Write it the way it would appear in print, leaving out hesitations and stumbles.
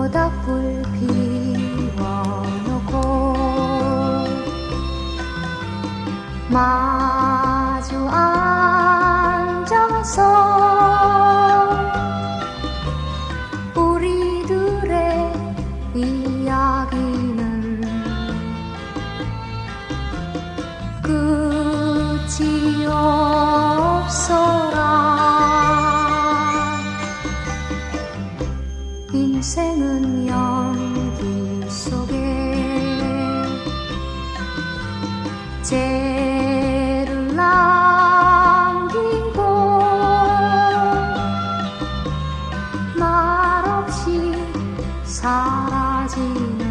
모닥불 피워놓고 마주 앉아서 우리들의 이야기는 끝이 없어라. 인생은 연기 속에 죄를 남기고 말없이 사라지는